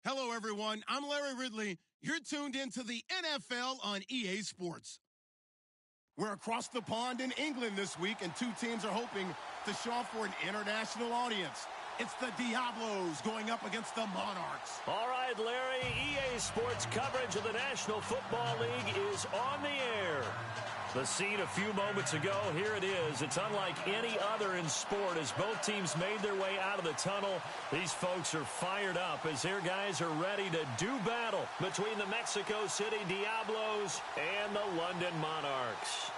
Hello, everyone. I'm Larry Ridley. You're tuned into the NFL on EA Sports. We're across the pond in England this week, and two teams are hoping to show off for an international audience. It's the Diablos going up against the Monarchs. All right, Larry, EA Sports coverage of the National Football League is on the air. The scene a few moments ago, here it is. It's unlike any other in sport as both teams made their way out of the tunnel. These folks are fired up as their guys are ready to do battle between the Mexico City Diablos and the London Monarchs.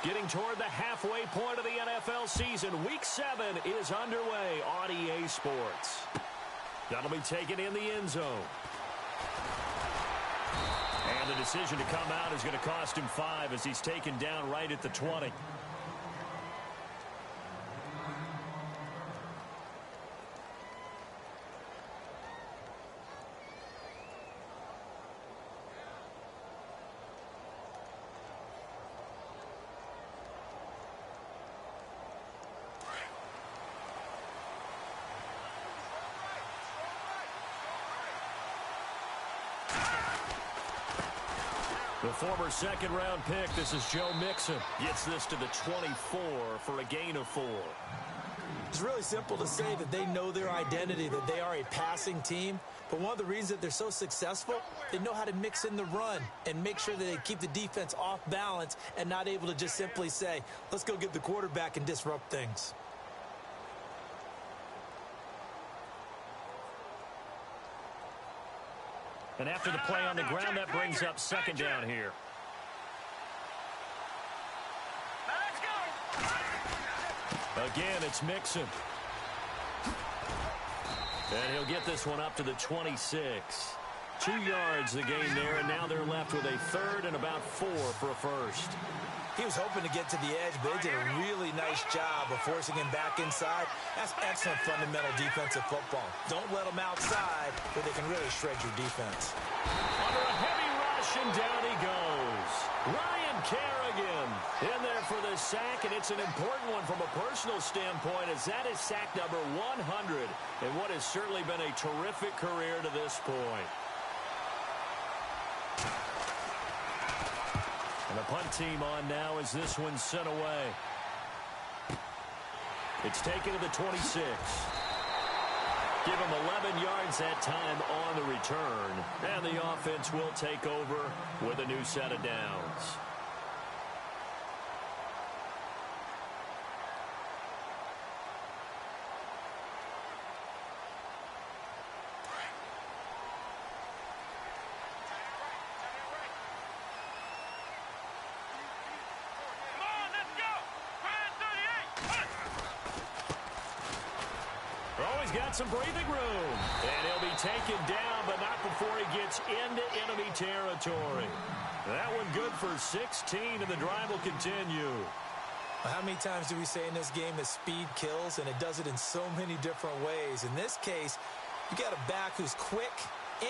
Getting toward the halfway point of the NFL season, Week 7 is underway on EA Sports. That'll be taken in the end zone. And the decision to come out is going to cost him 5 as he's taken down right at the 20. The former second-round pick, this is Joe Mixon, gets this to the 24 for a gain of 4. It's really simple to say that they know their identity, that they are a passing team. But one of the reasons that they're so successful, they know how to mix in the run and make sure that they keep the defense off balance and not able to just simply say, let's go get the quarterback and disrupt things. And after the play on the ground, that brings up second down here. Again, it's Mixon. And he'll get this one up to the 26. 2 yards the gain there, and now they're left with a third and about 4 for a first. He was hoping to get to the edge, but they did a really nice job of forcing him back inside. That's excellent fundamental defensive football. Don't let them outside where they can really shred your defense. Under a heavy rush, and down he goes. Ryan Kerrigan in there for the sack, and it's an important one from a personal standpoint as that is sack number 100 in what has certainly been a terrific career to this point. And the punt team on now as this one's sent away. It's taken to the 26. Give him 11 yards that time on the return. And the offense will take over with a new set of downs. Got some breathing room, and he'll be taken down, but not before he gets into enemy territory. That one good for 16, and the drive will continue. How many times do we say in this game that speed kills, and it does it in so many different ways? In this case, you got a back who's quick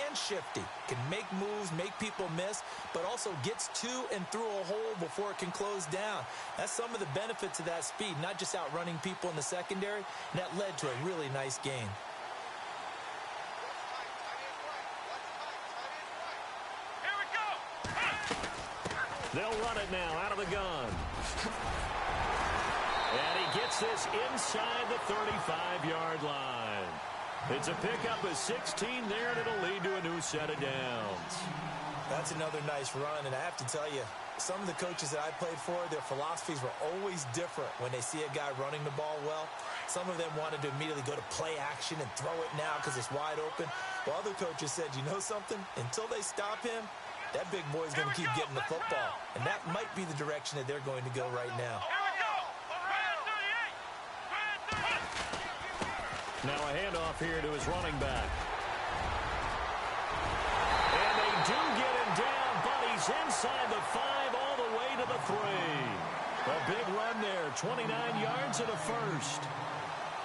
and shifty, can make moves, make people miss, but also gets to and through a hole before it can close down. That's some of the benefits of that speed, not just outrunning people in the secondary, and that led to a really nice gain. Here we go! They'll run it now out of the gun. And he gets this inside the 35-yard line. It's a pickup of 16 there, and it'll lead to a new set of downs. That's another nice run, and I have to tell you, some of the coaches that I played for, their philosophies were always different when they see a guy running the ball well. Some of them wanted to immediately go to play action and throw it now because it's wide open. While other coaches said, you know something? Until they stop him, that big boy's going to keep getting the football. And that might be the direction that they're going to go right now. Now a handoff here to his running back. And they do get him down, but he's inside the 5 all the way to the 3. A big run there, 29 yards and a first.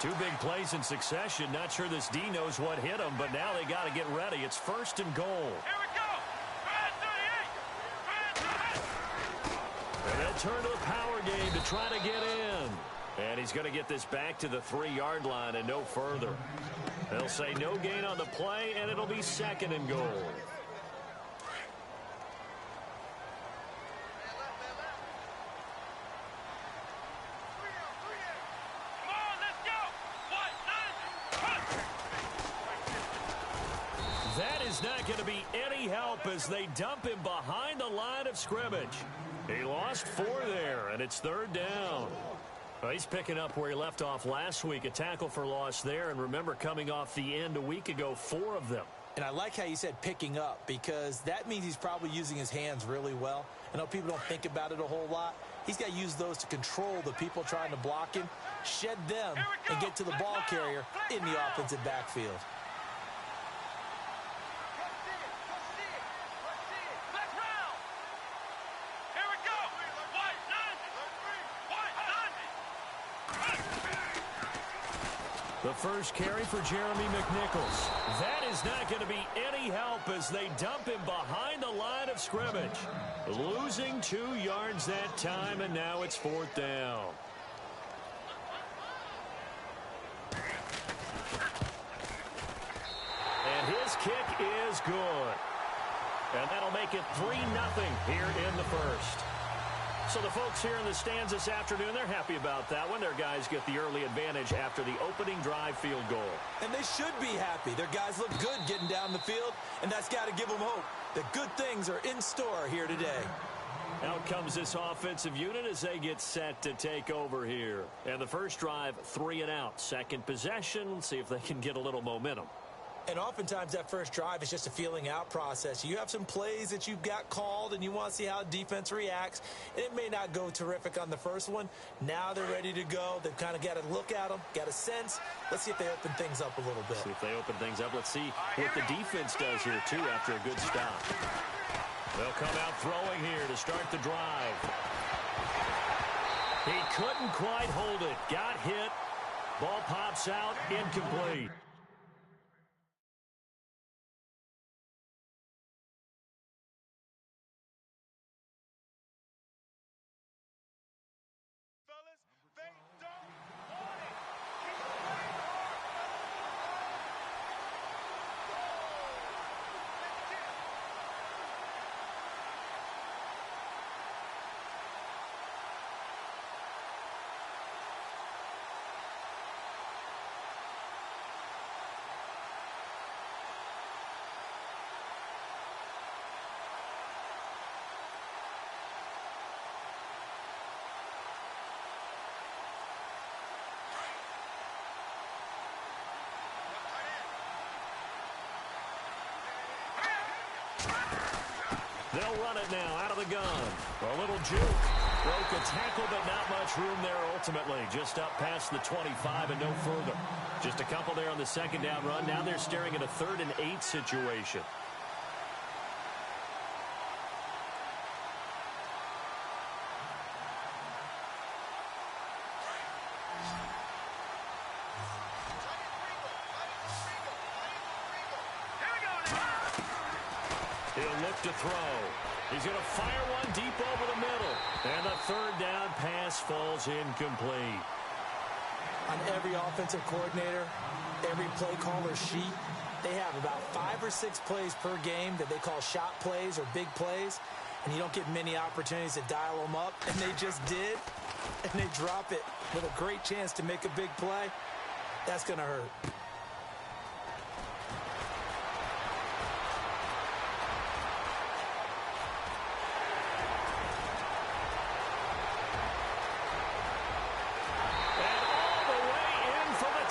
2 big plays in succession. Not sure this D knows what hit him, but now they got to get ready. It's first and goal. Here we go. And they'll turn to the power game to try to get in. And he's going to get this back to the 3-yard line and no further. They'll say no gain on the play, and it'll be 2nd and goal. That is not going to be any help as they dump him behind the line of scrimmage. He lost 4 there, and it's 3rd down. Well, he's picking up where he left off last week, a tackle for loss there. And remember, coming off the end a week ago, 4 of them. And I like how you said picking up, because that means he's probably using his hands really well. I know people don't think about it a whole lot. He's got to use those to control the people trying to block him, shed them, and get to the ball carrier in the offensive backfield. The first carry for Jeremy McNichols. That is not going to be any help as they dump him behind the line of scrimmage. Losing 2 yards that time, and now it's 4th down. And his kick is good. And that'll make it 3-0 here in the first. So the folks here in the stands this afternoon, they're happy about that one. Their guys get the early advantage after the opening drive field goal. And they should be happy. Their guys look good getting down the field, and that's got to give them hope that good things are in store here today. Out comes this offensive unit as they get set to take over here. And the first drive, 3 and out. Second possession, see if they can get a little momentum. And oftentimes that first drive is just a feeling out process. You have some plays that you've got called and you want to see how defense reacts. It may not go terrific on the first one. Now they're ready to go. They've kind of got to look at them, got a sense. Let's see if they open things up a little bit. See if they open things up. Let's see what the defense does here, too, after a good stop. They'll come out throwing here to start the drive. He couldn't quite hold it. Got hit. Ball pops out, incomplete. They'll run it now out of the gun. A little juke. Broke a tackle, but not much room there ultimately. Just up past the 25 and no further. Just a couple there on the second down run. Now they're staring at a 3rd and 8 situation. He'll look to throw. He's going to fire one deep over the middle. And the 3rd down pass falls incomplete. On every offensive coordinator, every play caller sheet, they have about 5 or 6 plays per game that they call shot plays or big plays. And you don't get many opportunities to dial them up. And they just did. And they drop it with a great chance to make a big play. That's going to hurt.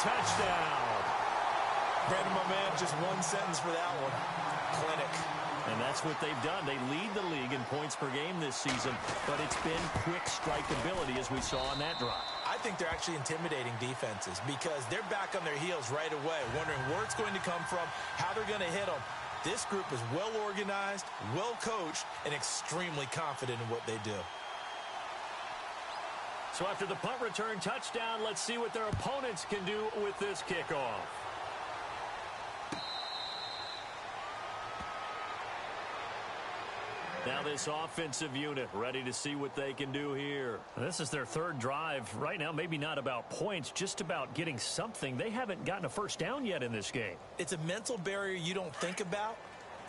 Touchdown. Brandon, my man, just one sentence for that one. Clinic. And that's what they've done. They lead the league in points per game this season, but it's been quick strikeability as we saw on that drive. I think they're actually intimidating defenses because they're back on their heels right away, wondering where it's going to come from, how they're going to hit them. This group is well organized, well coached, and extremely confident in what they do. So after the punt return touchdown, let's see what their opponents can do with this kickoff. Now this offensive unit ready to see what they can do here. This is their third drive. Right now, maybe not about points, just about getting something. They haven't gotten a first down yet in this game. It's a mental barrier you don't think about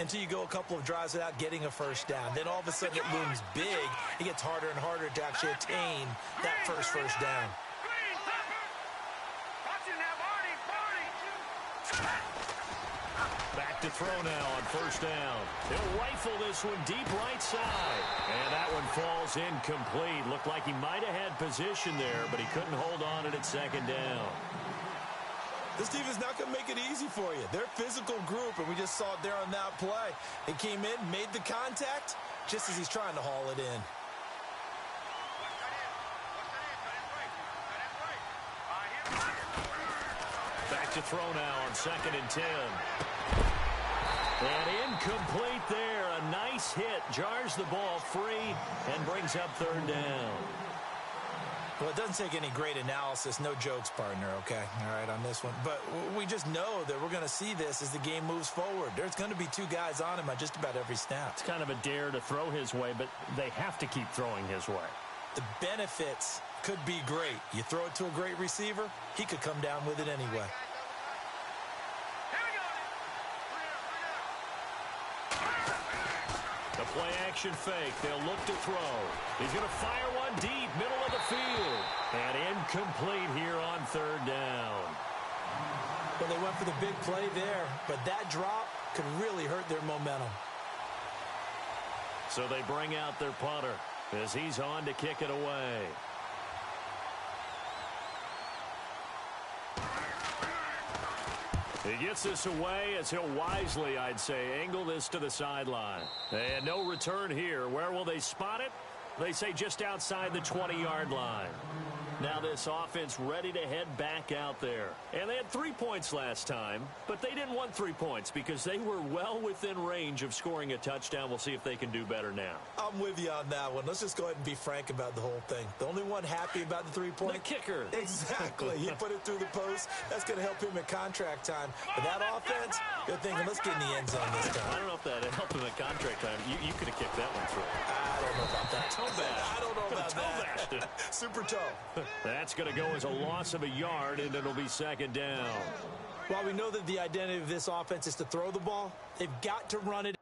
until you go a couple of drives without getting a first down. Then all of a sudden it looms big. It gets harder and harder to actually attain that first down. Back to throw now on first down. He'll rifle this one deep right side. And that one falls incomplete. Looked like he might have had position there, but he couldn't hold on to it at second down. This team is not going to make it easy for you. They're a physical group, and we just saw it there on that play. He came in, made the contact, just as he's trying to haul it in. Back to throw now on 2nd and 10. And incomplete there. A nice hit. Jars the ball free and brings up 3rd down. Well, it doesn't take any great analysis. No jokes, partner, okay? All right, on this one. But we just know that we're going to see this as the game moves forward. There's going to be 2 guys on him on just about every snap. It's kind of a dare to throw his way, but they have to keep throwing his way. The benefits could be great. You throw it to a great receiver, he could come down with it anyway. The play-action fake. They'll look to throw. He's going to fire one deep, middle of the field. And incomplete here on 3rd down. Well, they went for the big play there, but that drop could really hurt their momentum. So they bring out their punter as he's on to kick it away. He gets this away as he'll wisely, I'd say, angle this to the sideline. And no return here. Where will they spot it? They say just outside the 20-yard line. Now this offense ready to head back out there. And they had 3 points last time, but they didn't want 3 points because they were well within range of scoring a touchdown. We'll see if they can do better now. I'm with you on that one. Let's just go ahead and be frank about the whole thing. The only one happy about the 3-point? The kicker. Exactly. He put it through the post. That's going to help him at contract time. But that offense, they're thinking, let's get in the end zone this time. I don't know if that helped him at contract time. You could have kicked that one through. I don't know about that. Toe bash. I don't know about that. Super toe. That's going to go as a loss of a yard, and it'll be 2nd down. While we know that the identity of this offense is to throw the ball, they've got to run it.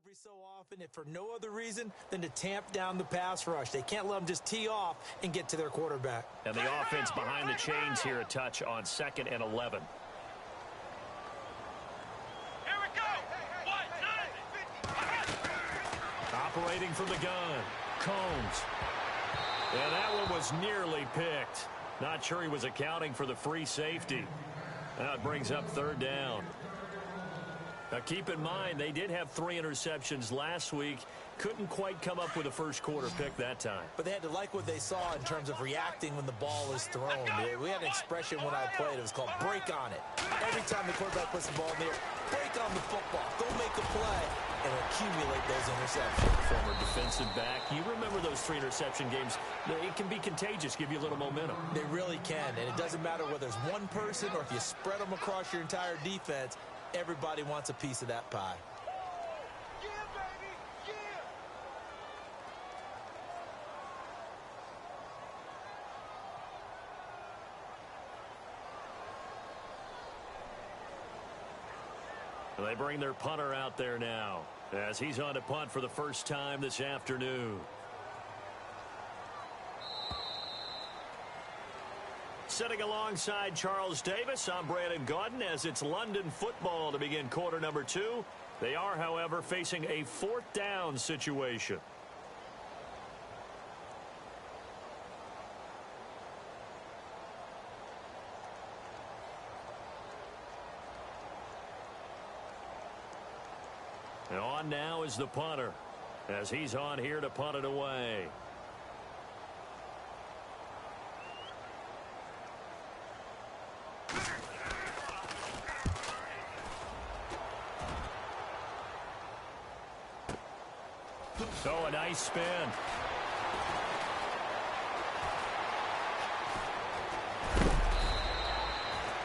Every so often, if for no other reason than to tamp down the pass rush. They can't let them just tee off and get to their quarterback. And the offense behind the chains here a touch on 2nd and 11. Here we go. Operating from the gun, Combs. And that one was nearly picked. Not sure he was accounting for the free safety. Now it brings up 3rd down. Now, keep in mind, they did have 3 interceptions last week. Couldn't quite come up with a first-quarter pick that time. But they had to like what they saw in terms of reacting when the ball is thrown. We had an expression when I played. It was called break on it. Every time the quarterback puts the ball in there, break on the football. Go make a play and accumulate those interceptions. Former defensive back. You remember those 3 interception games. It can be contagious, give you a little momentum. They really can, and it doesn't matter whether it's one person or if you spread them across your entire defense. Everybody wants a piece of that pie. Yeah, baby, yeah. They bring their punter out there now as he's on to punt for the first time this afternoon. Sitting alongside Charles Davis, I'm Brandon Gaudin as it's London football to begin quarter number 2. They are, however, facing a 4th down situation. And on now is the punter as he's on here to punt it away. Oh, a nice spin.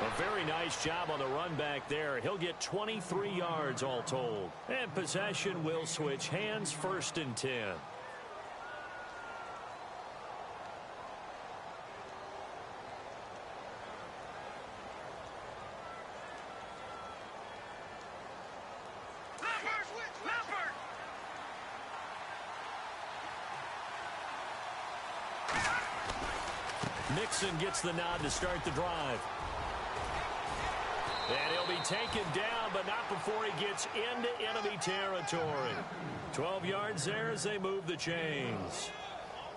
A very nice job on the run back there. He'll get 23 yards all told. And possession will switch hands, 1st and 10. Mixon gets the nod to start the drive. And he'll be taken down, but not before he gets into enemy territory. 12 yards there as they move the chains.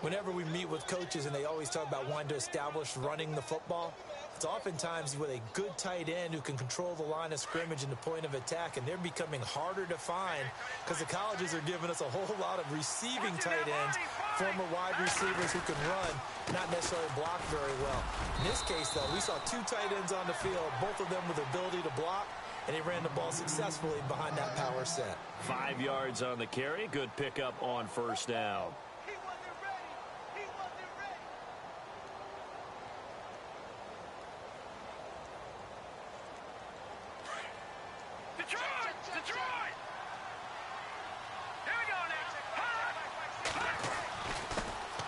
Whenever we meet with coaches and they always talk about wanting to establish running the football, it's oftentimes with a good tight end who can control the line of scrimmage and the point of attack, and they're becoming harder to find because the colleges are giving us a whole lot of receiving tight ends, former wide receivers who can run, not necessarily block very well. In this case, though, we saw 2 tight ends on the field, both of them with the ability to block, and he ran the ball successfully behind that power set. 5 yards on the carry. Good pickup on 1st down.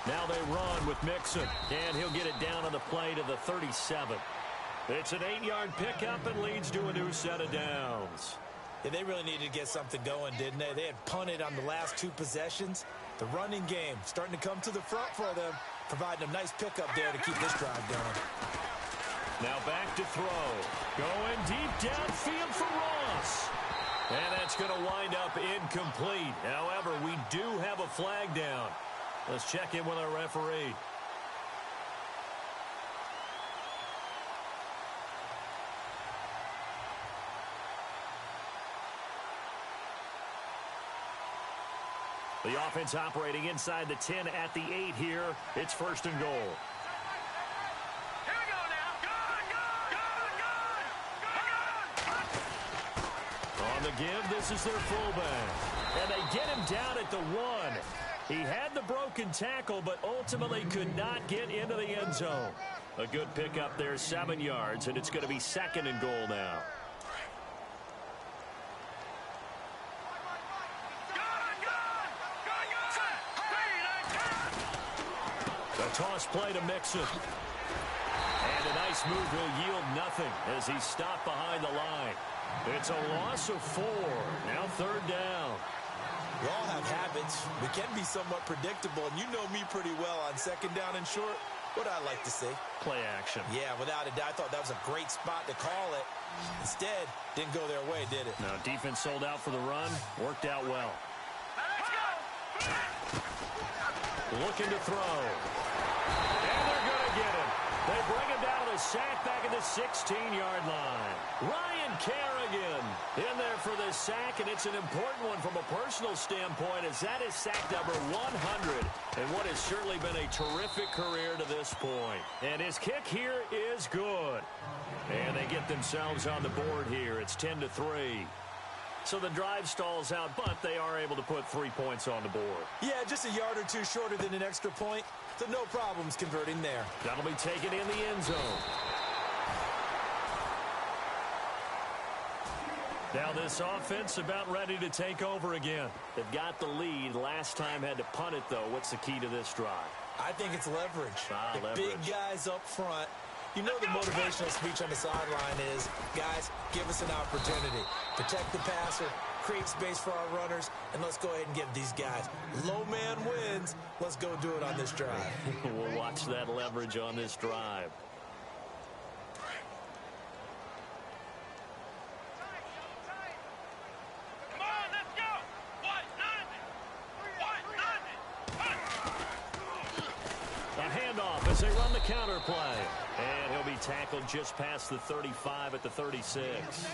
Now they run with Mixon, and he'll get it down on the play to the 37. It's an 8-yard pickup and leads to a new set of downs. Yeah, they really needed to get something going, didn't they? They had punted on the last 2 possessions. The running game starting to come to the front for them, providing a nice pickup there to keep this drive going. Now back to throw. Going deep downfield for Ross. And that's going to wind up incomplete. However, we do have a flag down. Let's check in with our referee. The offense operating inside the 10 at the 8 here. It's 1st and goal. Here we go now. Good. On the give, this is their fullback. And they get him down at the 1. He had the broken tackle, but ultimately could not get into the end zone. A good pickup there, 7 yards, and it's going to be 2nd and goal now. A toss play to Mixon. And a nice move will yield nothing as he's stopped behind the line. It's a loss of 4. Now 3rd down. We all have habits. We can be somewhat predictable, and you know me pretty well on 2nd down and short. What I like to see. Play action. Yeah, without a doubt. I thought that was a great spot to call it. Instead, didn't go their way, did it? Now, defense sold out for the run. Worked out well. Looking to throw. And they're going to get him. They bring him down to the sack back at the 16-yard line. Ryan Kerrigan in there for the sack, and it's an important one from a personal standpoint as that is sack number 100 and what has certainly been a terrific career to this point. And his kick here is good. And they get themselves on the board here. It's 10-3. So the drive stalls out, but they are able to put 3 points on the board. Yeah, just a yard or 2 shorter than an extra point. So no problems converting there. That'll be taken in the end zone. Now this offense about ready to take over again. They've got the lead. Last time had to punt it, though. What's the key to this drive? I think it's leverage. The Leverage. big guys up front. You know the motivational speech on the sideline is, guys, give us an opportunity. Protect the passer, create space for our runners, and let's go ahead and give these guys. Low man wins. Let's go do it on this drive. We'll watch that leverage on this drive. Come on, let's go. What? A handoff as they run the counter play. And he'll be tackled just past the 35 at the 36.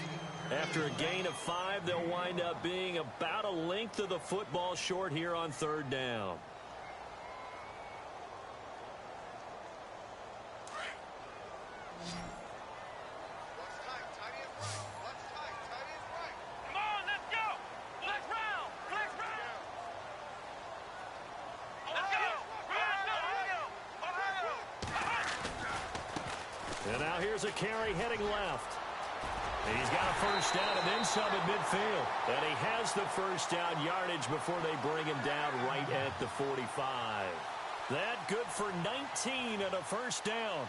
After a gain of 5, they'll wind up being about a length of the football short here on 3rd down. Come on, let's go. Flex round. And now here's a carry heading left. He's got a first down and then some at midfield. And he has the first down yardage before they bring him down right at the 45. That good for 19 and a first down.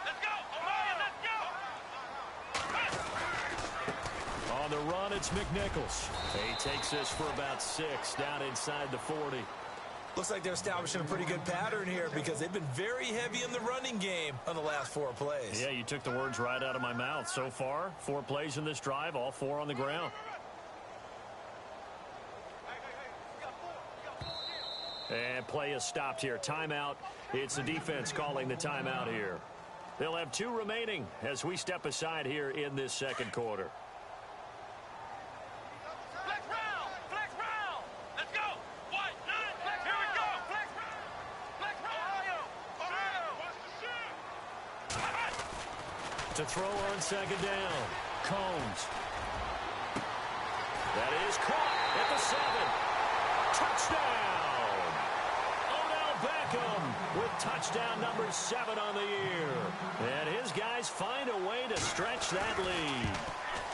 Let's go! O'Brien, let's go! On the run, it's McNichols. He takes this for about 6 down inside the 40. Looks like they're establishing a pretty good pattern here because they've been very heavy in the running game on the last 4 plays. Yeah, you took the words right out of my mouth. So far, 4 plays in this drive, all 4 on the ground. And play is stopped here. Timeout. It's the defense calling the timeout here. They'll have 2 remaining as we step aside here in this second quarter. Flex round! Flex round! Let's go! What? Nine! Flex Here we go! Flex round! Flex round! Ohio! To throw on second down. Combs. That is caught at the 7. Touchdown! Odell Beckham with touchdown number 7 on the year. And his guys find a way to stretch that lead.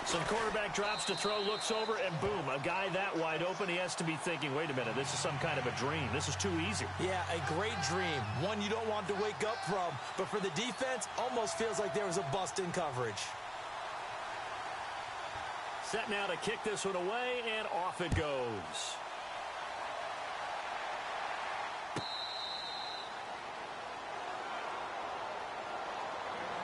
Some quarterback drops to throw, looks over, and boom, a guy that wide open, he has to be thinking, wait a minute, this is some kind of a dream. This is too easy. Yeah, a great dream. One you don't want to wake up from. But for the defense, almost feels like there was a bust in coverage. Set now to kick this one away, and off it goes.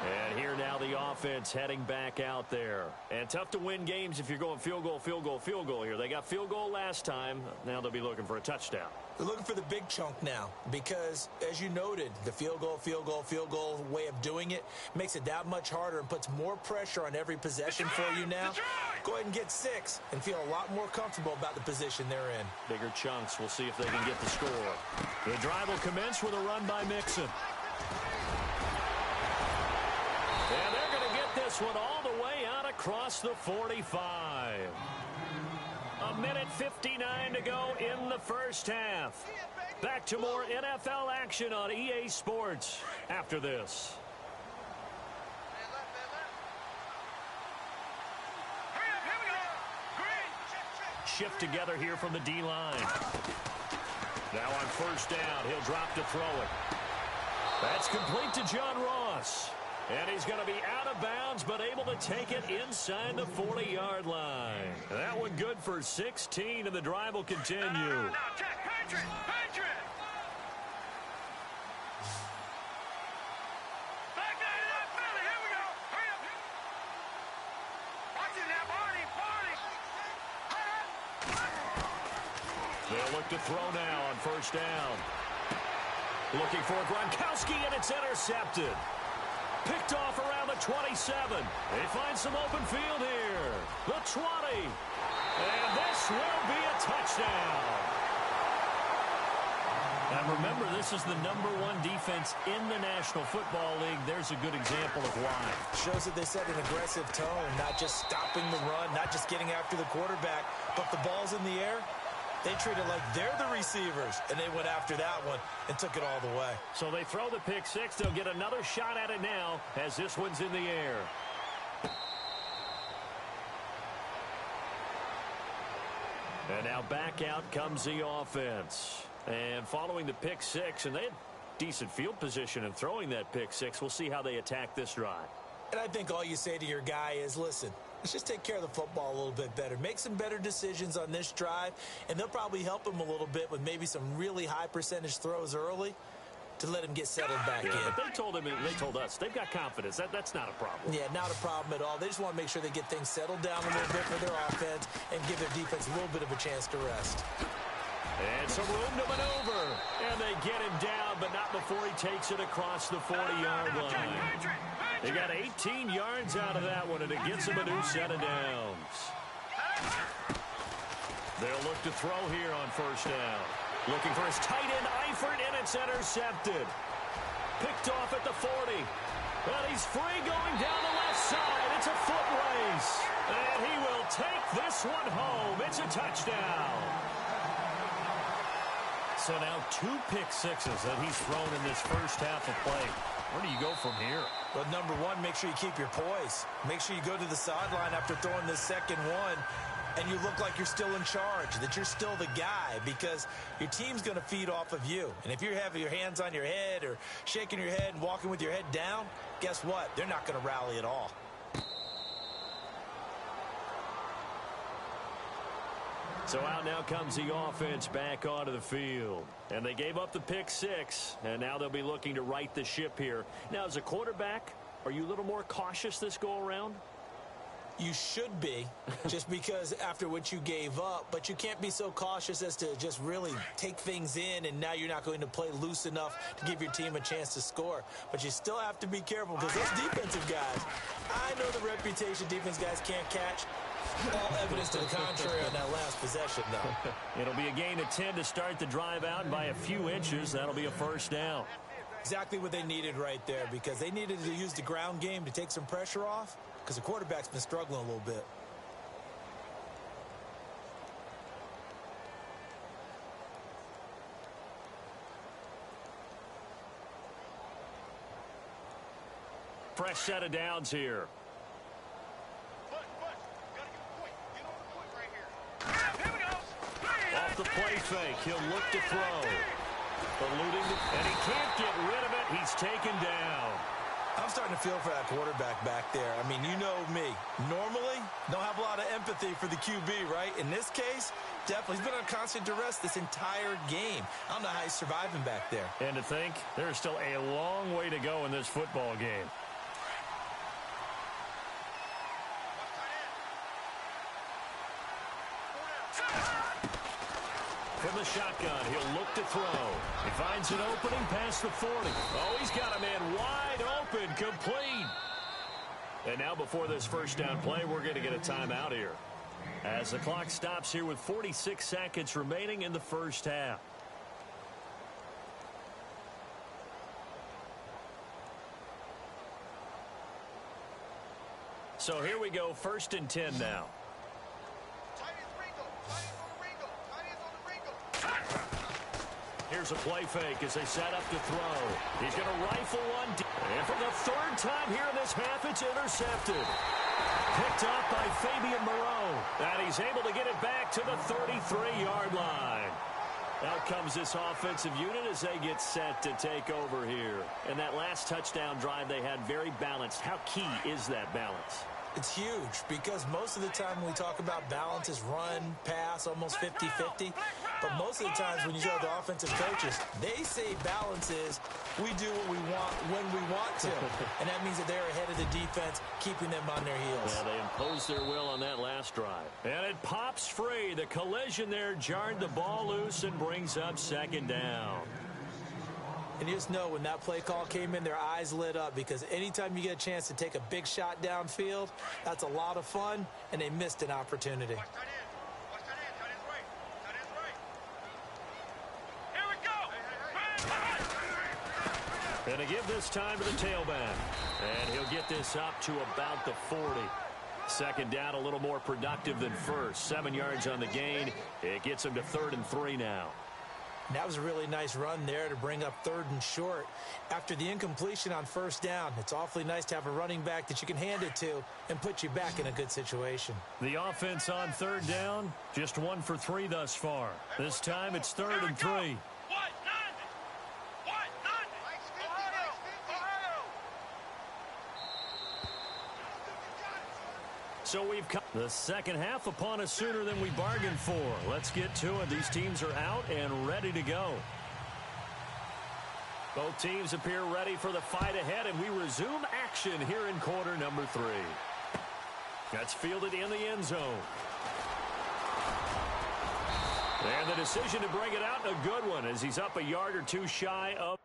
And here now the offense heading back out there. And tough to win games if you're going field goal, field goal, field goal here. They got field goal last time. Now they'll be looking for a touchdown. They're looking for the big chunk now because, as you noted, the field goal way of doing it makes it that much harder and puts more pressure on every possession for you now. Go ahead and get 6 and feel a lot more comfortable about the position they're in. Bigger chunks. We'll see if they can get the score. The drive will commence with a run by Mixon. And they're going to get this one all the way out across the 45. A minute 59 to go in the first half. Back to more NFL action on EA Sports after this. Hurry up, here we go! Green! Shift together here from the D-line. Now on first down, he'll drop to throw it. That's complete to John Ross. And he's going to be out of bounds, but able to take it inside the 40-yard line. That one good for 16, and the drive will continue. Now, check, Patriot! Patriot! Back down to that Philly, here we go! Hurry up! Watch it now, Barney! Barney! They'll look to throw now on first down. Looking for Gronkowski, and it's intercepted. Picked off around the 27. They find some open field here. The 20. And this will be a touchdown. And remember, this is the #1 defense in the National Football League. There's a good example of why. Shows that they set an aggressive tone, not just stopping the run, not just getting after the quarterback, but the ball's in the air. They treat it like they're the receivers, and they went after that one and took it all the way. So they throw the pick 6. They'll get another shot at it now as this one's in the air. And now back out comes the offense. And following the pick 6, and they had decent field position in throwing that pick 6. We'll see how they attack this drive. And I think all you say to your guy is, listen, let's just take care of the football a little bit better. Make some better decisions on this drive, and they'll probably help him a little bit with maybe some really high percentage throws early to let him get settled back in. But they told us, they've got confidence. That's not a problem. Yeah, not a problem at all. They just want to make sure they get things settled down a little bit for their offense and give their defense a little bit of a chance to rest. And some room to maneuver. And they get him down, but not before he takes it across the 40-yard line. They got 18 yards out of that one, and it gets them a new set of downs. They'll look to throw here on first down. Looking for his tight end, Eifert, and it's intercepted. Picked off at the 40. But he's free going down the left side. It's a foot race. And he will take this one home. It's a touchdown. So now 2 pick sixes that he's thrown in this first half of play. Where do you go from here? Well, number one, make sure you keep your poise. Make sure you go to the sideline after throwing this second one, and you look like you're still in charge, that you're still the guy, because your team's going to feed off of you. And if you're having your hands on your head or shaking your head and walking with your head down, guess what? They're not going to rally at all. So out now comes the offense back onto the field. And they gave up the pick 6, and now they'll be looking to right the ship here. Now, as a quarterback, are you a little more cautious this go-around? You should be, just because after what you gave up, but you can't be so cautious as to just really take things in, and now you're not going to play loose enough to give your team a chance to score. But you still have to be careful, because those defensive guys, I know the reputation defense guys can't catch. All evidence to the contrary on that last possession, though. It'll be a gain of 10 to start the drive out, and by a few inches, that'll be a first down. Exactly what they needed right there, because they needed to use the ground game to take some pressure off, because the quarterback's been struggling a little bit. Fresh set of downs here. Off the play fake, he'll look to throw. Eluding, and he can't get rid of it. He's taken down. I'm starting to feel for that quarterback back there. I mean, you know me. Normally, don't have a lot of empathy for the QB, right? In this case, definitely. He's been on constant duress this entire game. I don't know how he's surviving back there. And to think, there's still a long way to go in this football game. From the shotgun, he'll look to throw. He finds an opening past the 40. Oh, he's got a man wide open, complete. And now before this first down play, we're going to get a timeout here, as the clock stops here with 46 seconds remaining in the first half. So here we go, 1st and 10 now. Here's a play fake as they set up to throw. He's going to rifle one. And for the 3rd time here in this half, it's intercepted. Picked up by Fabian Moreau. And he's able to get it back to the 33-yard line. Out comes this offensive unit as they get set to take over here. And that last touchdown drive they had, very balanced. How key is that balance? It's huge, because most of the time when we talk about balance is run, pass, almost 50-50. But most of the times when you talk to offensive coaches, they say balance is we do what we want when we want to. And that means that they're ahead of the defense, keeping them on their heels. Yeah, they imposed their will on that last drive. And it pops free. The collision there jarred the ball loose and brings up 2nd down. And you just know when that play call came in, their eyes lit up, because anytime you get a chance to take a big shot downfield, that's a lot of fun, and they missed an opportunity. Going to give this time to the tailback. And he'll get this up to about the 40. 2nd down, a little more productive than first. 7 yards on the gain. It gets him to 3rd and 3 now. And that was a really nice run there to bring up 3rd and short. After the incompletion on 1st down, it's awfully nice to have a running back that you can hand it to and put you back in a good situation. The offense on 3rd down, just 1 for 3 thus far. This time it's 3rd and 3. So we've come the second half upon us sooner than we bargained for. Let's get to it. These teams are out and ready to go. Both teams appear ready for the fight ahead, and we resume action here in quarter number 3. That's fielded in the end zone. And the decision to bring it out, a good one, as he's up a yard or two shy of.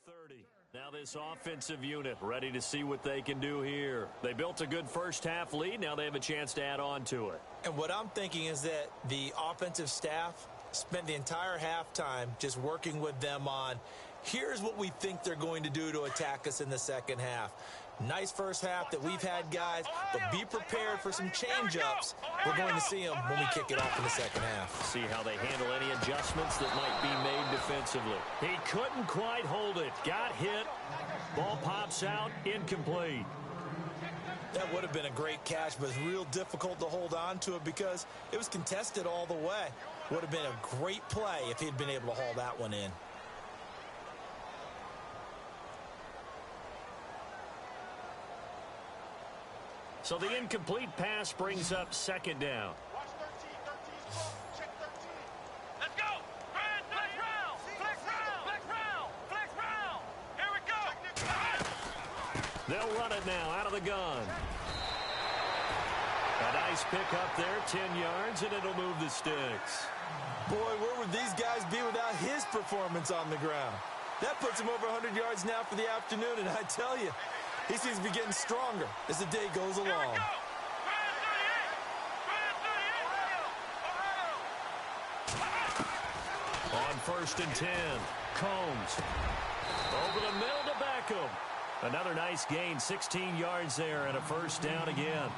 30. Now this offensive unit ready to see what they can do here. They built a good first-half lead. Now they have a chance to add on to it. And what I'm thinking is that the offensive staff spent the entire halftime just working with them on, here's what we think they're going to do to attack us in the second half. Nice first half that we've had, guys, but be prepared for some change-ups. We're going to see them when we kick it off in the second half. See how they handle any adjustments that might be made defensively. He couldn't quite hold it. Got hit. Ball pops out. Incomplete. That would have been a great catch, but it's real difficult to hold on to it because it was contested all the way. Would have been a great play if he'd been able to haul that one in. So the incomplete pass brings up second down. Watch 13, check 13. Let's go. Flex round. Flex round. Flex round. Flex round. Here we go. They'll run it now out of the gun. A nice pick up there, 10 yards, and it'll move the sticks. Boy, where would these guys be without his performance on the ground? That puts him over 100 yards now for the afternoon, and I tell you, he seems to be getting stronger as the day goes along. On 1st and 10, Combs. Over the middle to Beckham. Another nice gain, 16 yards there, and a first down again.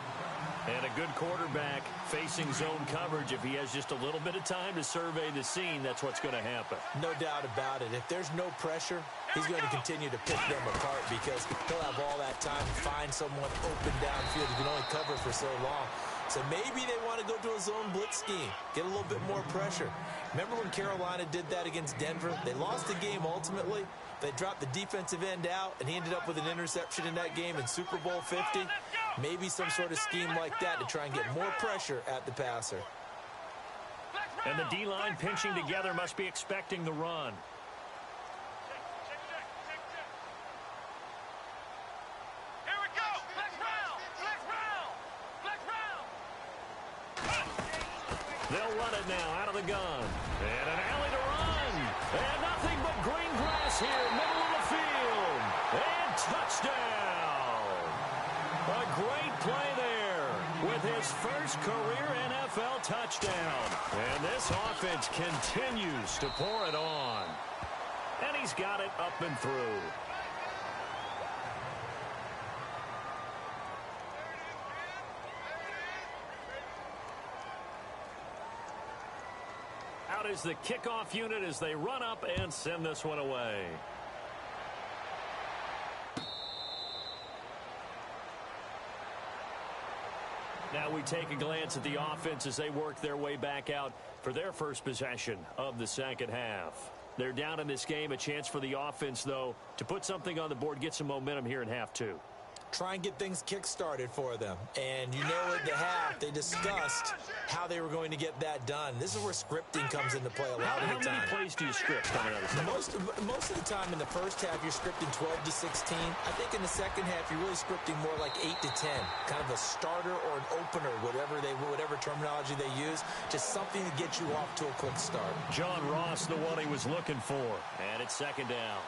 And a good quarterback facing zone coverage. If he has just a little bit of time to survey the scene, that's what's going to happen. No doubt about it. If there's no pressure, he's going to continue to pick them apart because he'll have all that time to find someone open downfield. He can only cover for so long. So maybe they want to go to a zone blitz scheme, get a little bit more pressure. Remember when Carolina did that against Denver? They lost the game ultimately. They dropped the defensive end out, and he ended up with an interception in that game in Super Bowl 50. Maybe some sort of scheme like that to try and get more pressure at the passer. And the D-line pinching together must be expecting the run. Here we go. Flex round. Flex round. Flex round. They'll run it now out of the gun. And an alley to run. And nothing but green grass here, middle of the field. And touchdown. A great play there with his first career NFL touchdown. And this offense continues to pour it on. And he's got it up and through. Out is the kickoff unit as they run up and send this one away. Now we take a glance at the offense as they work their way back out for their first possession of the second half. They're down in this game. A chance for the offense, though, to put something on the board, get some momentum here in half two. Try and get things kick-started for them. And you know at the half, they discussed how they were going to get that done. This is where scripting comes into play a lot of the time. How many plays do you script coming out of the second? Most of the time in the first half, you're scripting 12 to 16. I think in the second half, you're really scripting more like 8 to 10. Kind of a starter or an opener, whatever terminology they use. Just something to get you off to a quick start. John Ross, the one he was looking for. And it's second down.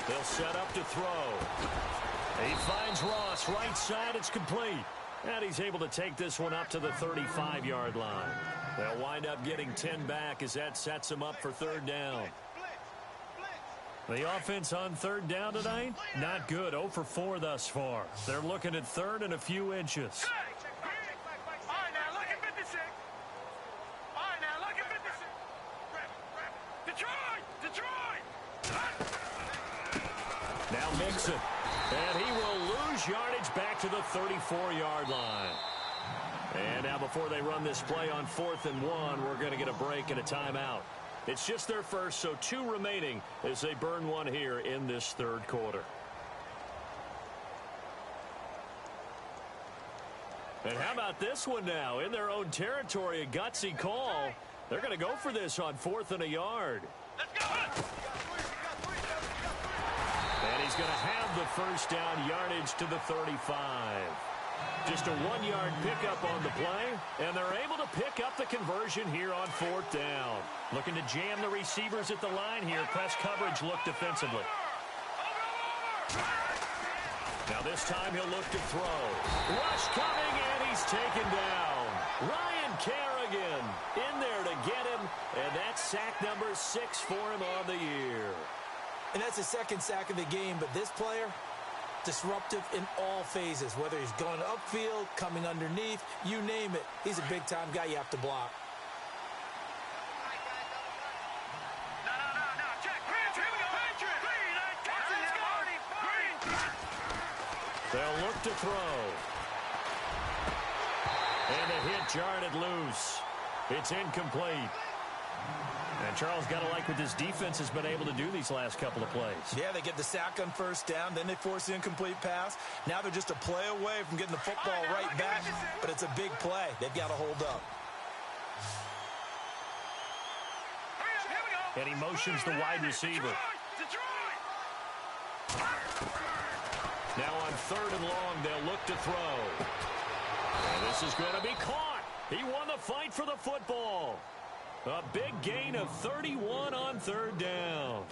They'll set up to throw. He finds Ross right side. It's complete. And he's able to take this one up to the 35-yard line. They'll wind up getting 10 back as that sets them up for third down. The offense on third down tonight, not good. 0 for 4 thus far. They're looking at third and a few inches. Now Mixon, and he will lose yardage back to the 34-yard line. And now before they run this play on 4th and 1, we're going to get a break and a timeout. It's just their first, so 2 remaining as they burn one here in this third quarter. And how about this one now? In their own territory, a gutsy call. They're going to go for this on 4th and a yard. Let's go. And he's going to have the first down, yardage to the 35. Just a 1-yard pickup on the play, and they're able to pick up the conversion here on 4th down. Looking to jam the receivers at the line here. Press coverage look defensively. Now this time he'll look to throw. Rush coming, and he's taken down. Ryan Kerrigan in there to get him, and that's sack number 6 for him on the year. And that's the second sack of the game, but this player, disruptive in all phases, whether he's going upfield, coming underneath, you name it. He's a big-time guy you have to block. No, check. Here we go. They'll look to throw. And the hit jarred loose. It's incomplete. And Charles, got to like what this defense has been able to do these last couple of plays. Yeah, they get the sack on first down, then they force the incomplete pass. Now they're just a play away from getting the football right back, but it's a big play. They've got to hold up. And he motions the wide receiver. Now on 3rd and long, they'll look to throw. And this is going to be caught. He won the fight for the football. A big gain of 31 on 3rd down.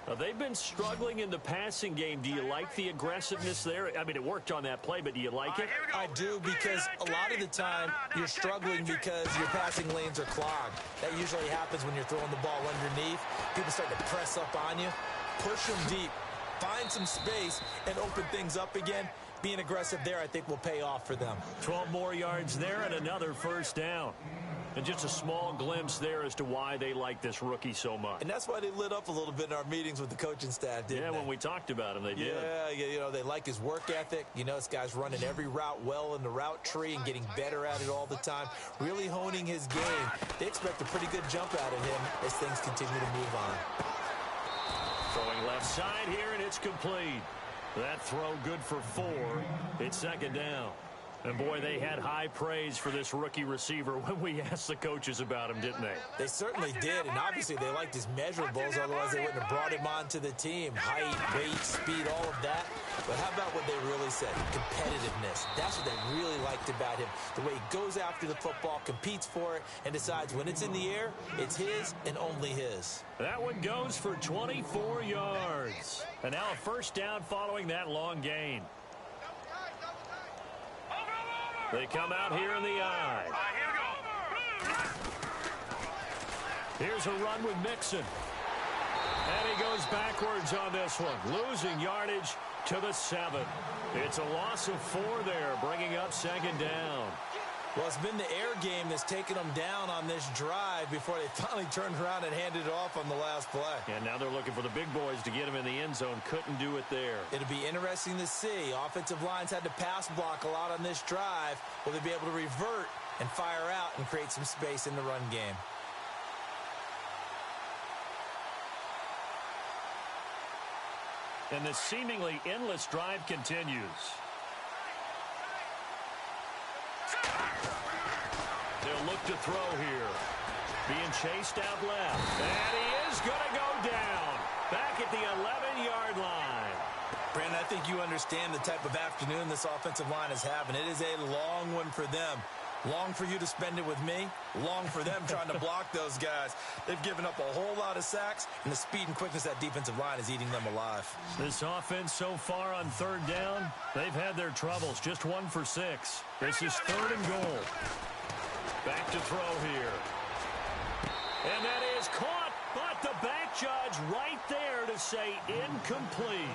Now, they've been struggling in the passing game. Do you like the aggressiveness there? I mean, it worked on that play, but do you like it? I do, because a lot of the time you're struggling because your passing lanes are clogged. That usually happens when you're throwing the ball underneath. People start to press up on you. Push them deep. Find some space and open things up again. Being aggressive there, I think, will pay off for them. 12 more yards there and another first down. And just a small glimpse there as to why they like this rookie so much. And that's why they lit up a little bit in our meetings with the coaching staff, didn't they? Yeah, when we talked about him, they did. Yeah, you know, they like his work ethic. You know, this guy's running every route well in the route tree and getting better at it all the time, really honing his game. They expect a pretty good jump out of him as things continue to move on. Throwing left side here, and it's complete. That throw good for 4. It's 2nd down. And, boy, they had high praise for this rookie receiver when we asked the coaches about him, didn't they? They certainly did, and obviously they liked his measurables, otherwise they wouldn't have brought him onto the team. Height, weight, speed, all of that. But how about what they really said? Competitiveness. That's what they really liked about him. The way he goes after the football, competes for it, and decides when it's in the air, it's his and only his. That one goes for 24 yards. And now a first down following that long gain. They come out here in the eye. Here's a run with Mixon. And he goes backwards on this one, losing yardage to the 7. It's a loss of 4 there, bringing up 2nd down. Well, it's been the air game that's taken them down on this drive before they finally turned around and handed it off on the last play. And now they're looking for the big boys to get him in the end zone. Couldn't do it there. It'll be interesting to see. Offensive lines had to pass block a lot on this drive. Will they be able to revert and fire out and create some space in the run game? And the seemingly endless drive continues. They'll look to throw here. Being chased out left. And he is going to go down. Back at the 11-yard line. Brandon, I think you understand the type of afternoon this offensive line is having. It is a long one for them. Long for you to spend it with me. Long for them trying to block those guys. They've given up a whole lot of sacks, and the speed and quickness of that defensive line is eating them alive. This offense so far on 3rd down, they've had their troubles. Just 1 for 6. This is 3rd and goal. Back to throw here. And that is caught, but the back judge right there to say incomplete.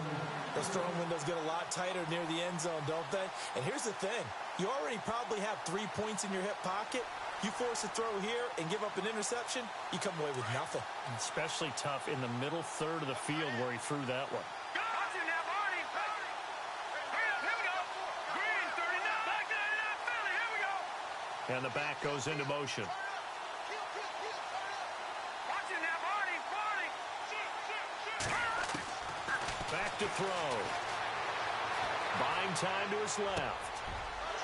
Those throwing windows get a lot tighter near the end zone, don't they? And here's the thing. You already probably have 3 points in your hip pocket. You force a throw here and give up an interception, you come away with nothing. Especially tough in the middle third of the field where he threw that one. And the back goes into motion. Back to throw. Buying time to his left.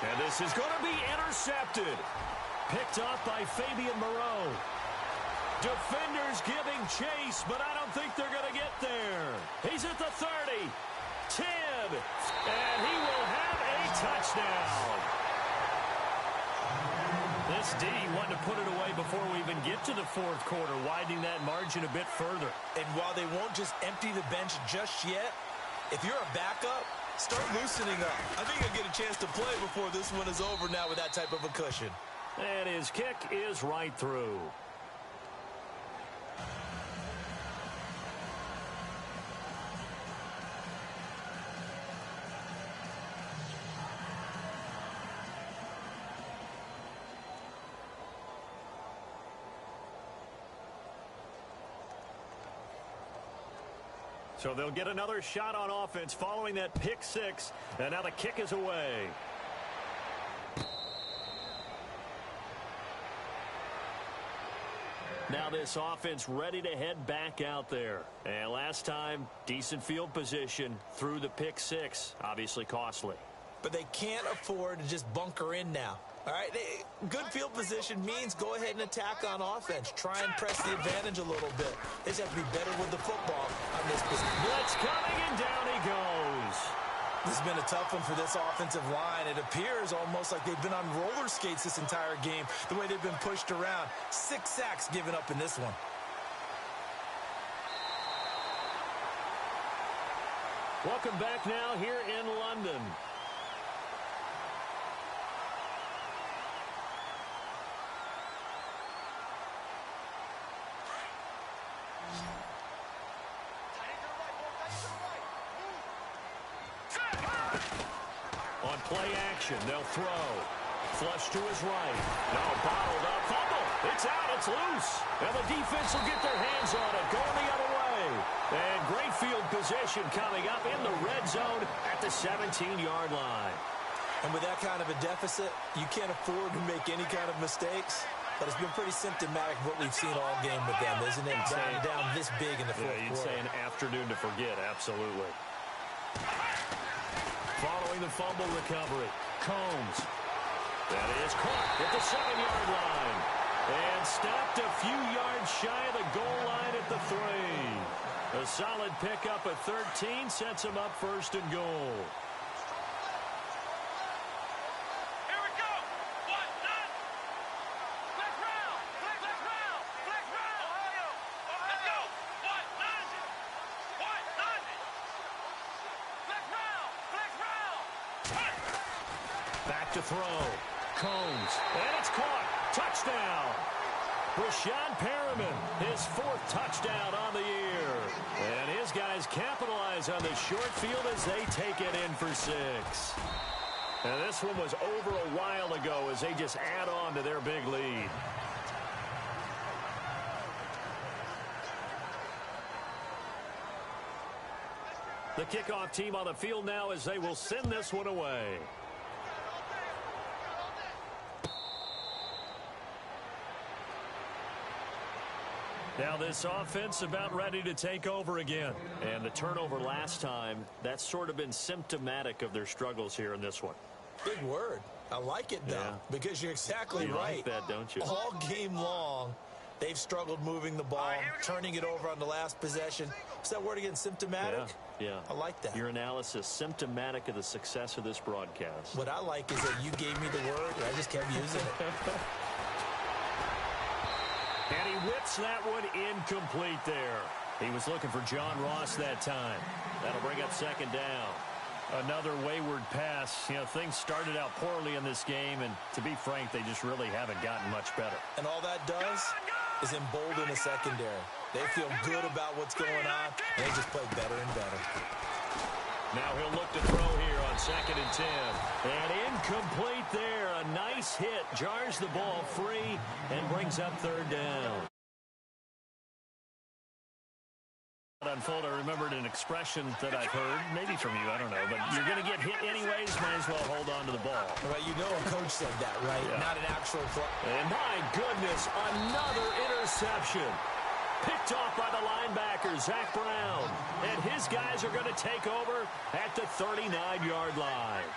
And this is going to be intercepted. Picked off by Fabian Moreau. Defenders giving chase, but I don't think they're going to get there. He's at the 30, 10, and he will have a touchdown. This D wanted to put it away before we even get to the fourth quarter, widening that margin a bit further. And while they won't just empty the bench just yet, if you're a backup, start loosening up. I think you'll get a chance to play before this one is over now with that type of a cushion. And his kick is right through. So they'll get another shot on offense following that pick six. And now the kick is away. Now this offense ready to head back out there. And last time, decent field position through the pick six. Obviously costly. But they can't afford to just bunker in now. All right, good field position means go ahead and attack on offense. Try and press the advantage a little bit. They just have to be better with the football on this position. Blitz coming, and down he goes. This has been a tough one for this offensive line. It appears almost like they've been on roller skates this entire game, the way they've been pushed around. 6 sacks given up in this one. Welcome back now here in London. On play action, they'll throw. Flush to his right. Now bottled up. Fumble. It's out. It's loose. And the defense will get their hands on it. Going the other way. And great field position coming up in the red zone at the 17-yard line. And with that kind of a deficit, you can't afford to make any kind of mistakes. But it's been pretty symptomatic of what we've seen all game with them, isn't it? Down this big in the fourth quarter. You'd say an afternoon to forget. Absolutely. Following the fumble recovery, Combs. That is caught at the 7-yard line. And stopped a few yards shy of the goal line at the 3. A solid pickup at 13 sets him up first and goal. Here we go. What? None. Flex round. Flex round. Flex round. Ohio. Let's go. What? None. What? None. Flex round. Flex round. Back to throw. Combs. And it's caught. Touchdown. Rashad Perriman, his 4th touchdown on the year. And his guys capitalize on the short field as they take it in for 6. And this one was over a while ago as they just add on to their big lead. The kickoff team on the field now as they will send this one away. Now this offense about ready to take over again. And the turnover last time, that's sort of been symptomatic of their struggles here in this one. Big word. I like it, though, because you're exactly you right. Like that, don't you? All game long, they've struggled moving the ball, turning it over on the last possession. Is that word again, symptomatic? Yeah. I like that. Your analysis, symptomatic of the success of this broadcast. What I like is that you gave me the word, and I just kept using it. And he whips that one incomplete there. He was looking for John Ross that time. That'll bring up 2nd down. Another wayward pass. You know, things started out poorly in this game, and to be frank, they just really haven't gotten much better. And all that does is embolden the secondary. They feel good about what's going on, and they just play better and better. Now he'll look to throw here on 2nd and 10. And incomplete there. A nice hit. Jars the ball free and brings up 3rd down. Unfold, I remembered an expression that I've heard, maybe from you, I don't know, but you're going to get hit anyways, might as well hold on to the ball. Well, you know a coach said that, right? Yeah. Not an actual play. And my goodness, another interception. Picked off by the linebacker, Zach Brown. And his guys are going to take over at the 39-yard line.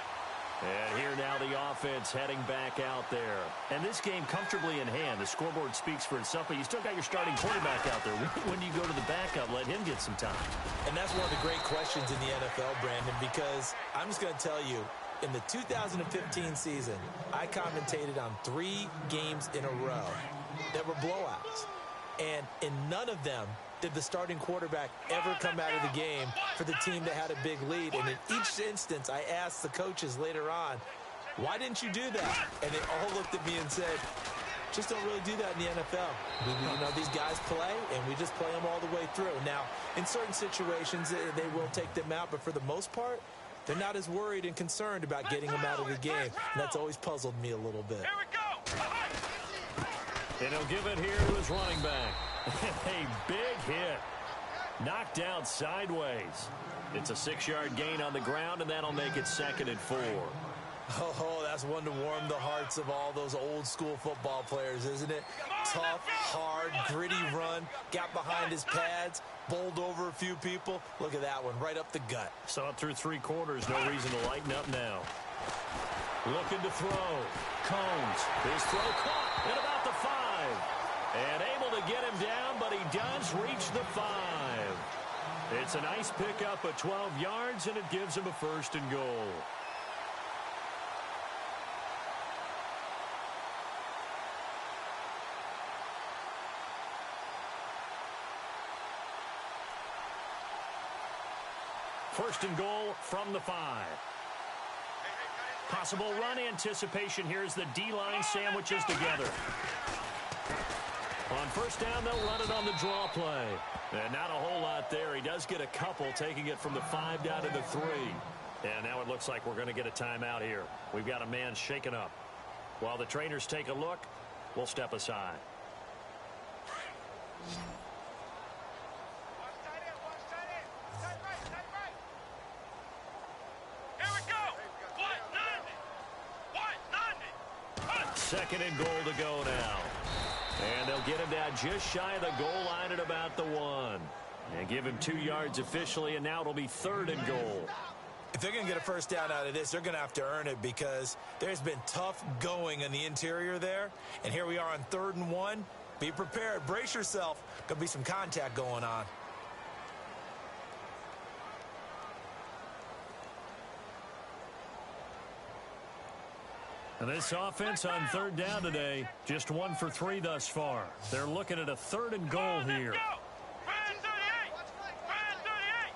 And here now the offense heading back out there. And this game comfortably in hand. The scoreboard speaks for itself, but you still got your starting quarterback out there. When do you go to the backup, let him get some time? And that's one of the great questions in the NFL, Brandon, because I'm just going to tell you, in the 2015 season, I commentated on 3 games in a row that were blowouts. And in none of them did the starting quarterback ever come out of the game for the team that had a big lead. And in each instance, I asked the coaches later on, why didn't you do that? And they all looked at me and said, just don't really do that in the NFL. These guys play, and we just play them all the way through. Now, in certain situations, they will take them out, but for the most part, they're not as worried and concerned about getting them out of the game. And that's always puzzled me a little bit. Here we go. And he'll give it here to his running back. A big hit. Knocked out sideways. It's a 6-yard gain on the ground, and that'll make it 2nd and 4. Oh, that's one to warm the hearts of all those old-school football players, isn't it? Tough, hard, gritty run. Got behind his pads, bowled over a few people. Look at that one, right up the gut. Saw it through 3 quarters. No reason to lighten up now. Looking to throw. Combs. His throw caught at about the 5. And able to get him down, but he does reach the 5. It's a nice pickup of 12 yards, and it gives him a 1st and goal. First and goal from the 5. Possible run anticipation here as the D-line sandwiches together. On first down, they'll run it on the draw play. And not a whole lot there. He does get a couple, taking it from the 5 down to the 3. And now it looks like we're going to get a timeout here. We've got a man shaken up. While the trainers take a look, we'll step aside. Here we go. 190. 2nd and goal to go now. And they'll get him down just shy of the goal line at about the 1. And give him 2 yards officially, and now it'll be 3rd and goal. If they're going to get a first down out of this, they're going to have to earn it because there's been tough going in the interior there. And here we are on 3rd and 1. Be prepared. Brace yourself. Going to be some contact going on. And this offense on 3rd down today, just 1 for 3 thus far. They're looking at a 3rd and goal here. Brand 38. Brand 38.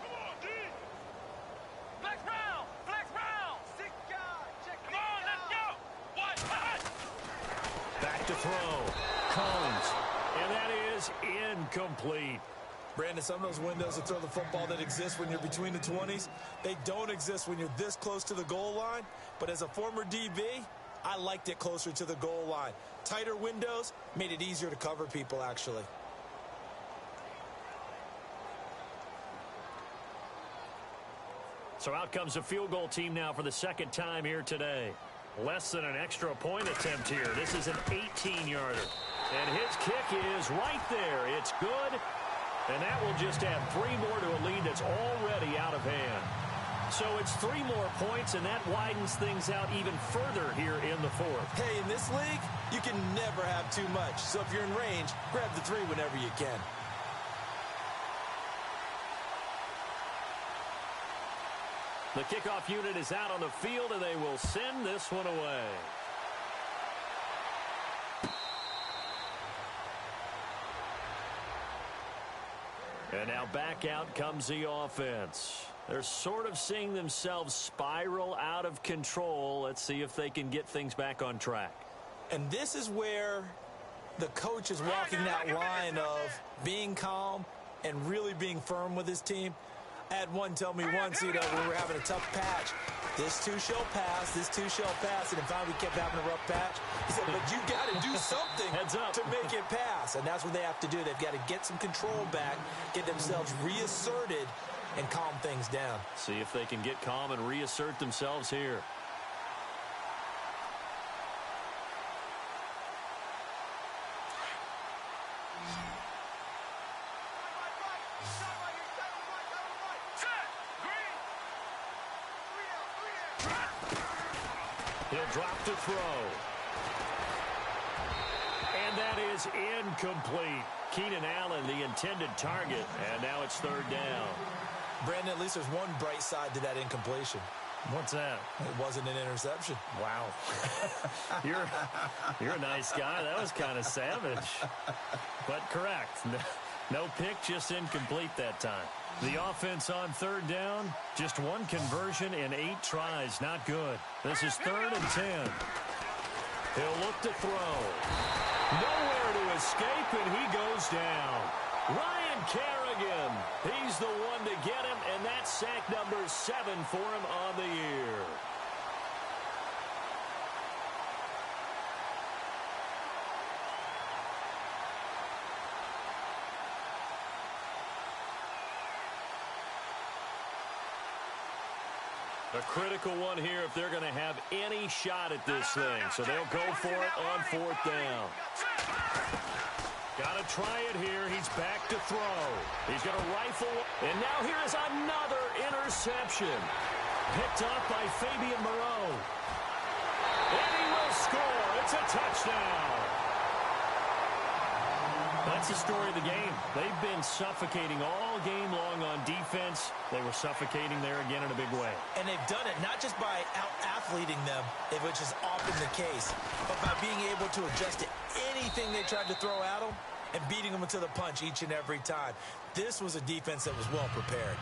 Come on, D. Flex round. Flex round. 6 guys. Come on, let's go. What? Back to throw. Combs. And that is incomplete. Brandon, some of those windows to throw the football that exist when you're between the 20s, they don't exist when you're this close to the goal line. But as a former DB, I liked it closer to the goal line. Tighter windows made it easier to cover people, actually. So out comes a field goal team now for the 2nd time here today. Less than an extra point attempt here. This is an 18-yarder. And his kick is right there. It's good. And that will just add 3 more to a lead that's already out of hand. So it's 3 more points, and that widens things out even further here in the 4th. Hey, in this league, you can never have too much. So if you're in range, grab the 3 whenever you can. The kickoff unit is out on the field, and they will send this one away. And now back out comes the offense. They're sort of seeing themselves spiral out of control. Let's see if they can get things back on track. And this is where the coach is walking that line of being calm and really being firm with his team. I had one tell me once, when we were having a tough patch, this too shall pass, this too shall pass, and in fact we kept having a rough patch. He said, but you got to do something Heads up. to make it pass, and that's what they have to do. They've got to get some control back, get themselves reasserted, and calm things down. See if they can get calm and reassert themselves here. He'll drop to throw. And that is incomplete. Keenan Allen, the intended target, and now it's third down. Brandon, at least there's one bright side to that incompletion. What's that? It wasn't an interception. Wow. You're a nice guy. That was kind of savage. But correct. No pick, just incomplete that time. The offense on third down, just one conversion in 8 tries. Not good. This is 3rd and 10. He'll look to throw. Nowhere to escape, and he goes down. Ryan Kerrigan, he's the one to get him, and that's sack number 7 for him on the year. A critical one here if they're going to have any shot at this thing. So they'll go for it on 4th down. Got to try it here. He's back to throw. He's going to rifle. And now here is another interception. Picked off by Fabian Moreau. And he will score. It's a touchdown. That's the story of the game. They've been suffocating all game long on defense. They were suffocating there again in a big way. And they've done it not just by out-athleting them, which is often the case, but by being able to adjust to anything they tried to throw at them and beating them to the punch each and every time. This was a defense that was well prepared.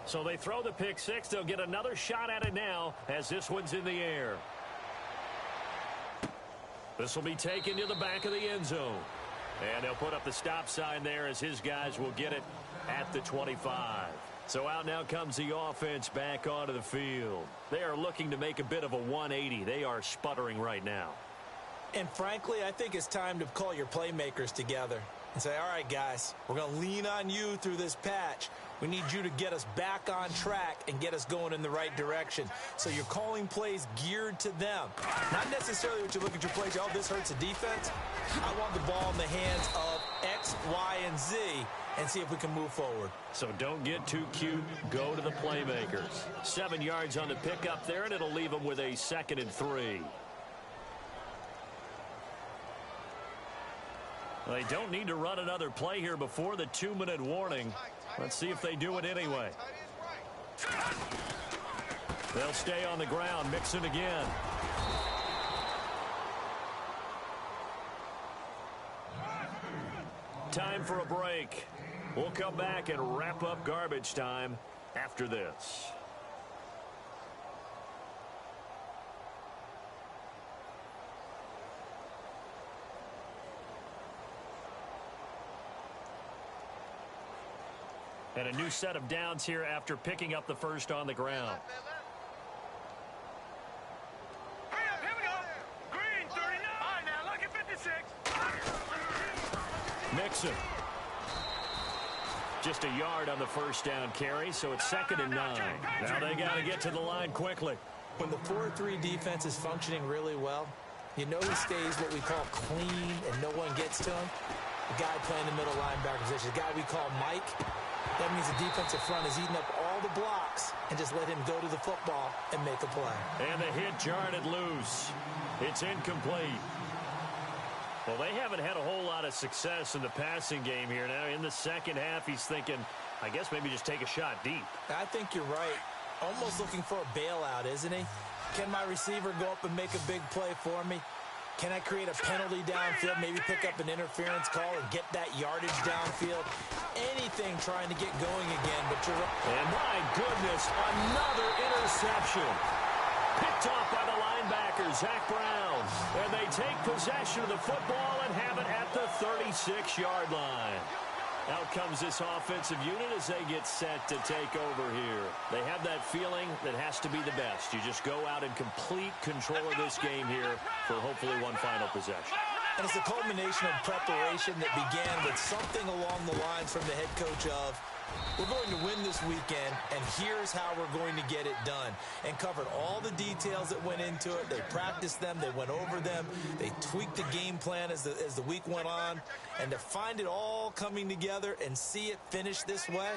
So they throw the pick six. They'll get another shot at it now as this one's in the air. This will be taken to the back of the end zone. And they'll put up the stop sign there as his guys will get it at the 25. So out now comes the offense back onto the field. They are looking to make a bit of a 180. They are sputtering right now. And frankly, I think it's time to call your playmakers together and say, all right, guys, we're going to lean on you through this patch. We need you to get us back on track and get us going in the right direction. So you're calling plays geared to them. Not necessarily what you look at your plays, oh, this hurts the defense. I want the ball in the hands of X, Y, and Z and see if we can move forward. So don't get too cute. Go to the playmakers. 7 yards on the pickup there, and it'll leave them with a 2nd and 3. They don't need to run another play here before the 2-minute warning. Let's see if they do it anyway. They'll stay on the ground. Mixon again. Time for a break. We'll come back and wrap up garbage time after this. And a new set of downs here after picking up the first on the ground. Here we go. Green, 39. All right, now look at 56. Mixon. Just a yard on the first down carry, so it's 2nd and 9. Now they got to get to the line quickly. When the 4-3 defense is functioning really well, you know he stays what we call clean and no one gets to him. The guy playing the middle linebacker position, the guy we call Mike. That means the defensive front is eating up all the blocks and just let him go to the football and make a play. And the hit jarred it loose. It's incomplete. Well, they haven't had a whole lot of success in the passing game here. Now, in the second half, he's thinking, I guess maybe just take a shot deep. I think you're right. Almost looking for a bailout, isn't he? Can my receiver go up and make a big play for me? Can I create a penalty downfield, maybe pick up an interference call and get that yardage downfield? Anything trying to get going again, but you're right. And my goodness, another interception. Picked off by the linebacker, Zach Brown. And they take possession of the football and have it at the 36-yard line. Out comes this offensive unit as they get set to take over here. They have that feeling that has to be the best. You just go out in complete control of this game here for hopefully one final possession. And it's a culmination of preparation that began with something along the lines from the head coach of, We're going to win this weekend, and here's how we're going to get it done. And covered all the details that went into it. They practiced them. They went over them. They tweaked the game plan as the week went on. And to find it all coming together and see it finish this way,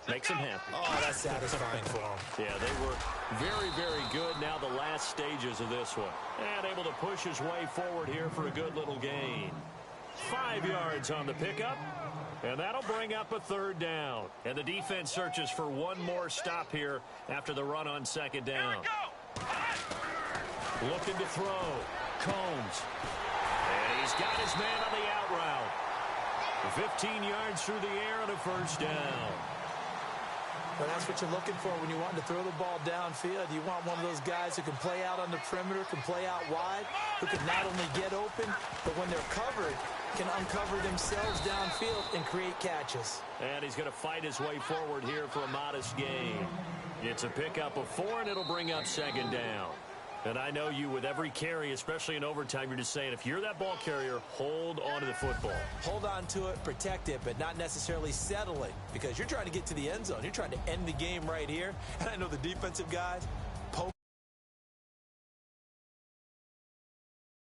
makes them happy. oh, that's satisfying for them. Yeah, they were very, very good. Now the last stages of this one. And able to push his way forward here for a good little gain. 5 yards on the pickup. And that'll bring up a third down. And the defense searches for one more stop here after the run on second down. Looking to throw. Combs. And he's got his man on the out route. 15 yards through the air and a first down. Well, that's what you're looking for when you want to throw the ball downfield. You want one of those guys who can play out on the perimeter, can play out wide, who can not only get open, but when they're covered, can uncover themselves downfield and create catches. And he's going to fight his way forward here for a modest gain. It's a pickup of 4, and it'll bring up second down. And I know you, with every carry, especially in overtime, you're just saying, if you're that ball carrier, hold on to the football. Hold on to it, protect it, but not necessarily settle it, because you're trying to get to the end zone. You're trying to end the game right here. And I know the defensive guys,